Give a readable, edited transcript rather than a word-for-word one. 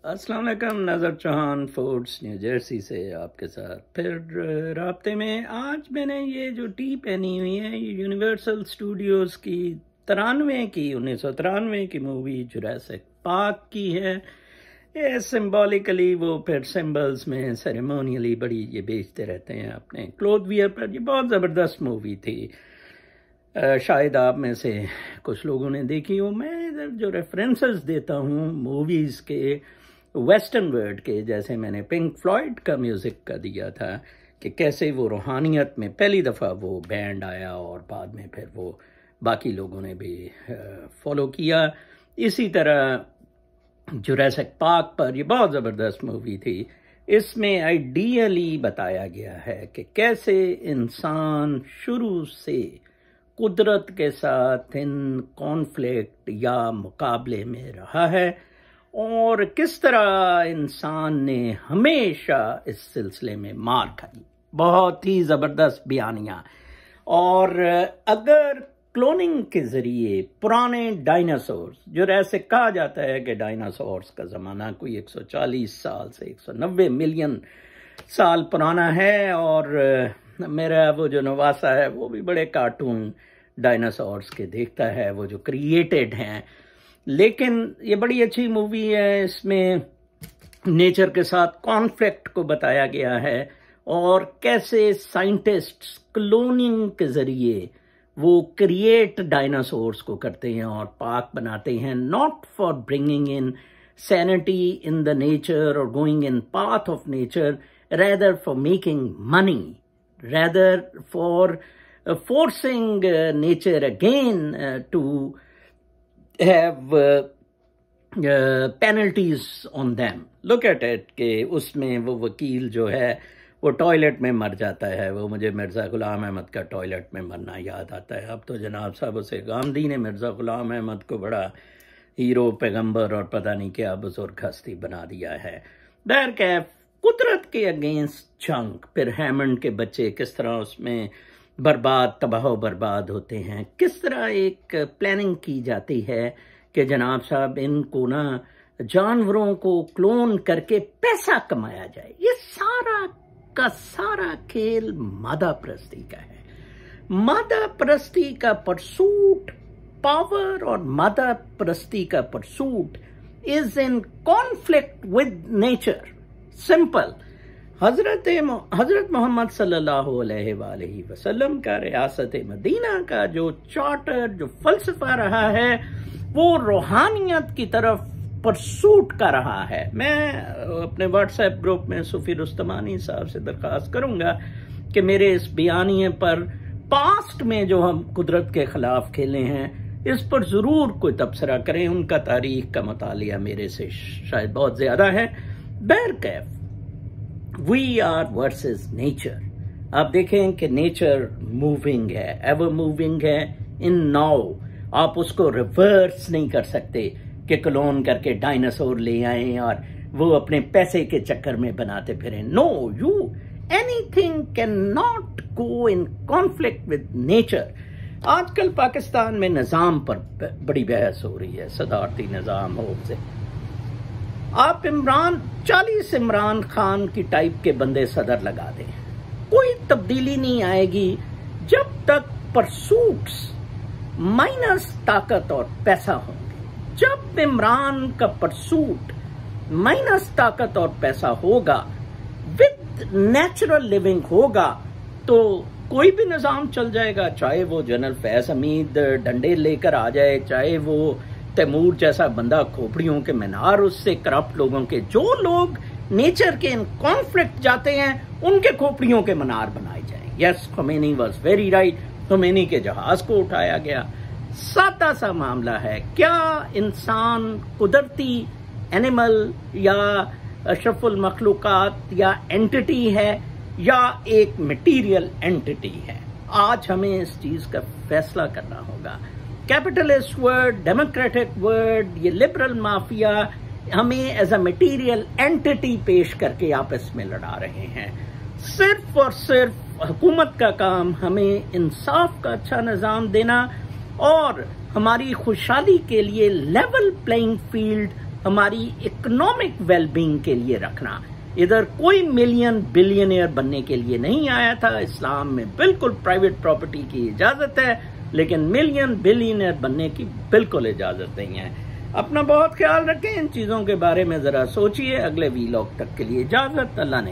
अस्सलाम वालेकुम। नज़र चौहान फूड्स न्यू जर्सी से आपके साथ फिर राब्ते में। आज मैंने ये जो टी पहनी हुई है ये यूनिवर्सल स्टूडियोज़ की 1993 की मूवी जुरासिक पार्क की है। ये सिंबॉलिकली वो फिर सिंबल्स में सेरेमोनियली बड़ी ये बेचते रहते हैं अपने क्लोथ वियर पर। ये बहुत ज़बरदस्त मूवी थी। शायद आप में से कुछ लोगों ने देखी हो। मैं इधर जो रेफरेंसेस देता हूँ मूवीज़ के वेस्टर्न वर्ल्ड के, जैसे मैंने पिंक फ्लॉयड का म्यूज़िक का दिया था कि कैसे वो रूहानियत में पहली दफ़ा वो बैंड आया और बाद में फिर वो बाकी लोगों ने भी फॉलो किया। इसी तरह जुरासिक पार्क पर ये बहुत ज़बरदस्त मूवी थी। इसमें आइडियली बताया गया है कि कैसे इंसान शुरू से कुदरत के साथ इन कॉन्फ्लिक्ट या मुकाबले में रहा है और किस तरह इंसान ने हमेशा इस सिलसिले में मार खाई। बहुत ही ज़बरदस्त बयानियाँ। और अगर क्लोनिंग के ज़रिए पुराने डायनासोर्स, जो ऐसे कहा जाता है कि डायनासोर्स का ज़माना कोई 140 साल से 190 मिलियन साल पुराना है, और मेरा वो जो नवासा है वो भी बड़े कार्टून डायनासोर्स के देखता है, वो जो क्रिएटेड हैं। लेकिन ये बड़ी अच्छी मूवी है। इसमें नेचर के साथ कॉन्फ्लिक्ट को बताया गया है और कैसे साइंटिस्ट्स क्लोनिंग के ज़रिए वो क्रिएट डायनासोर्स को करते हैं और पार्क बनाते हैं, not for bringing in sanity in the nature और going in path of nature, rather for making money, rather for forcing nature again to have penalties on them. Look at it कि उसमें वो वकील जो है वो टॉयलेट में मर जाता है। वो मुझे मिर्ज़ा ग़ुलाम अहमद का टॉयलेट में मरना याद आता है। अब तो जनाब साहब उसे गांधी ने मिर्ज़ा ग़ुलाम अहमद को बड़ा हीरो, पैगंबर और पता नहीं क्या बुजुर्ग हस्ती बना दिया है। बहरकैफ कुदरत के अगेंस्ट जंग, फिर हैमंड के बच्चे किस तरह उसमें तबाह बर्बाद होते हैं, किस तरह एक प्लानिंग की जाती है कि जनाब साहब इनको ना जानवरों को क्लोन करके पैसा कमाया जाए। ये सारा का सारा खेल मादा परस्ती का है। मादा परस्ती का परसूट, पावर और मादा परस्ती का pursuit is in conflict with nature. Simple. हजरत मोहम्मद सल्लल्लाहु अलैहि वसल्लम का रियासत मदीना का जो चार्टर, जो फलसफा रहा है, वो रूहानियत की तरफ परसूट का रहा है। मैं अपने व्हाट्सएप ग्रुप में सूफी रुस्तमानी साहब से दरख्वास्त करूंगा कि मेरे इस बयानिए पर पास्ट में जो हम कुदरत के खिलाफ खेले हैं इस पर ज़रूर कोई तबसरा करें। उनका तारीख का मुतालिया मेरे से शायद बहुत ज़्यादा है। बहरकैफ वी आर वर्सेस नेचर। आप देखें कि नेचर मूविंग है, एवर मूविंग है इन नाउ। आप उसको रिवर्स नहीं कर सकते कि क्लोन करके डायनासोर ले आए और वो अपने पैसे के चक्कर में बनाते फिरें। No, you anything can not go in conflict with nature. आजकल पाकिस्तान में निज़ाम पर बड़ी बहस हो रही है, सदारती निज़ाम हो से। आप 40 इमरान खान की टाइप के बंदे सदर लगा दें, कोई तब्दीली नहीं आएगी जब तक परसूट्स माइनस ताकत और पैसा होंगे। जब इमरान का परसूट माइनस ताकत और पैसा होगा, विद नेचुरल लिविंग होगा, तो कोई भी निज़ाम चल जाएगा। चाहे वो जनरल फैज हमीद डंडे लेकर आ जाए, चाहे वो तैमूर जैसा बंदा खोपड़ियों के मीनार उससे करप्ट लोगों के, जो लोग नेचर के इन कॉन्फ्लिक्ट जाते हैं उनके खोपड़ियों के मीनार बनाए जाएं। Yes, Khomeini was very right. Khomeini के जहाज को उठाया गया। सादा सा मामला है। क्या इंसान कुदरती एनिमल या अशरफुल मखलूकात या एंटिटी है या एक मटीरियल एंटिटी है? आज हमें इस चीज का फैसला करना होगा। कैपिटलिस्ट वर्ड, डेमोक्रेटिक वर्ड, ये लिबरल माफिया हमें एज अ मटीरियल एंटिटी पेश करके आपस में लड़ा रहे हैं। सिर्फ और सिर्फ हुकूमत का काम हमें इंसाफ का अच्छा निज़ाम देना और हमारी खुशहाली के लिए लेवल प्लेइंग फील्ड हमारी इकोनॉमिक वेलबींग के लिए रखना। इधर कोई मिलियन बिलियनियर बनने के लिए नहीं आया था। इस्लाम में बिल्कुल प्राइवेट प्रॉपर्टी की इजाजत है, लेकिन मिलियन बिलियनियर बनने की बिल्कुल इजाजत नहीं है। अपना बहुत ख्याल रखें, इन चीजों के बारे में जरा सोचिए। अगले वीलॉग तक के लिए इजाजत, अल्लाह ने